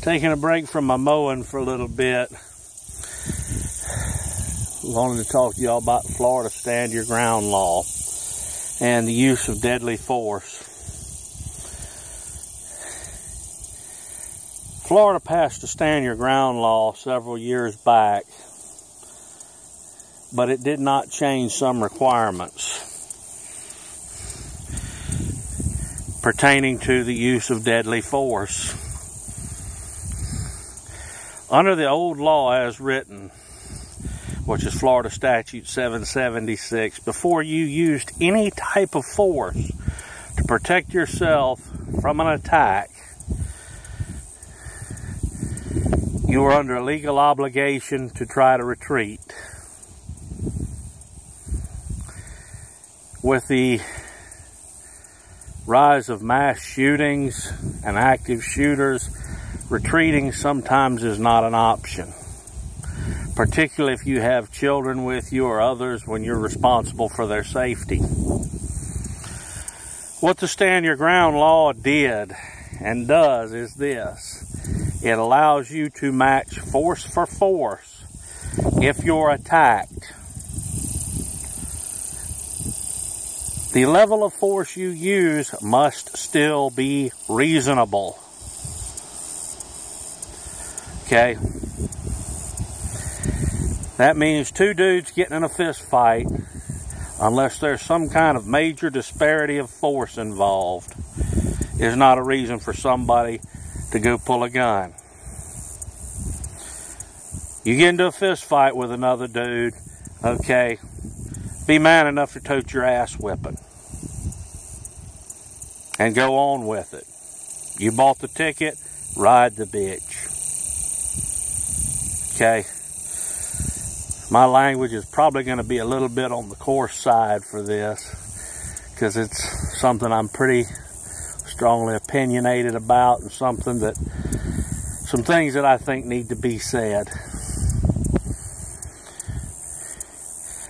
Taking a break from my mowing for a little bit. Wanted to talk to y'all about Florida Stand Your Ground law and the use of deadly force. Florida passed a Stand Your Ground law several years back, but it did not change some requirements pertaining to the use of deadly force. Under the old law as written, which is Florida Statute 776, before you used any type of force to protect yourself from an attack, you were under a legal obligation to try to retreat. With the rise of mass shootings and active shooters, retreating sometimes is not an option, particularly if you have children with you or others when you're responsible for their safety. What the Stand Your Ground law did and does is this. It allows you to match force for force if you're attacked. The level of force you use must still be reasonable. Okay? That means two dudes getting in a fist fight, unless there's some kind of major disparity of force involved, is not a reason for somebody to go pull a gun. You get into a fist fight with another dude, okay, be man enough to tote your ass whipping and go on with it. You bought the ticket, ride the bitch. Okay? My language is probably going to be a little bit on the coarse side for this, because it's something I'm pretty strongly opinionated about, and some things that I think need to be said.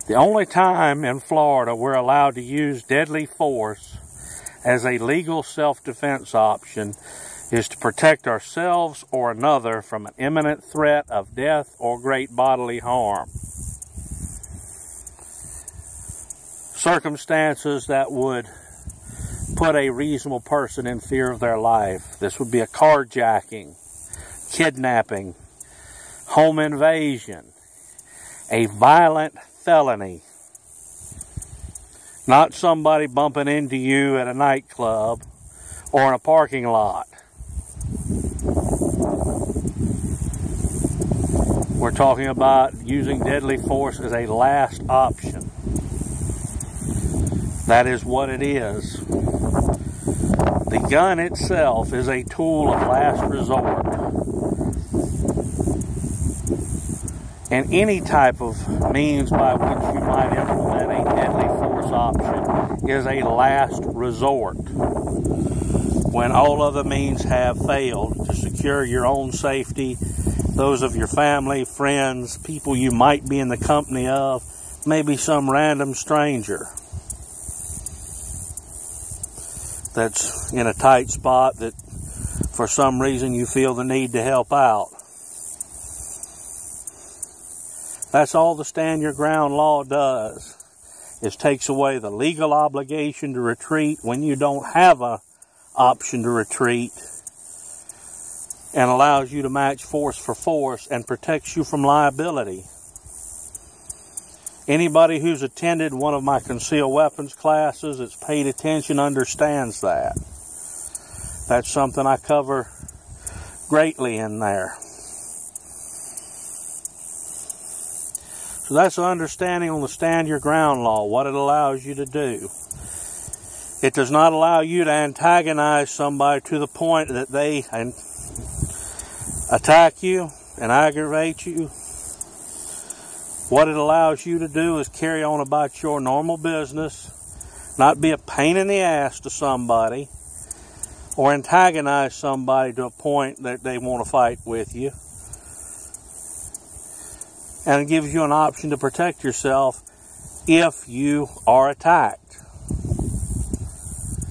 The only time in Florida we're allowed to use deadly force as a legal self-defense option is to protect ourselves or another from an imminent threat of death or great bodily harm. Circumstances that would put a reasonable person in fear of their life. This would be a carjacking, kidnapping, home invasion, a violent felony. Not somebody bumping into you at a nightclub or in a parking lot. We're talking about using deadly force as a last option. That is what it is. The gun itself is a tool of last resort. And any type of means by which you might implement a deadly force option is a last resort. When all other means have failed to secure your own safety, those of your family, friends, people you might be in the company of, maybe some random stranger that's in a tight spot that for some reason you feel the need to help out. That's all the Stand Your Ground law does, is takes away the legal obligation to retreat when you don't have an option to retreat, and allows you to match force for force and protects you from liability. Anybody who's attended one of my concealed weapons classes that's paid attention understands that. That's something I cover greatly in there. So that's an understanding on the Stand Your Ground law, what it allows you to do. It does not allow you to antagonize somebody to the point that they attack you and aggravate you. What it allows you to do is carry on about your normal business, not be a pain in the ass to somebody, or antagonize somebody to a point that they want to fight with you. And it gives you an option to protect yourself if you are attacked.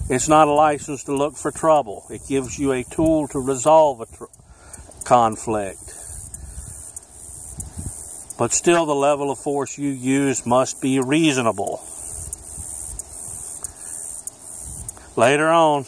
It's not a license to look for trouble. It gives you a tool to resolve conflict. But still, the level of force you use must be reasonable. Later on.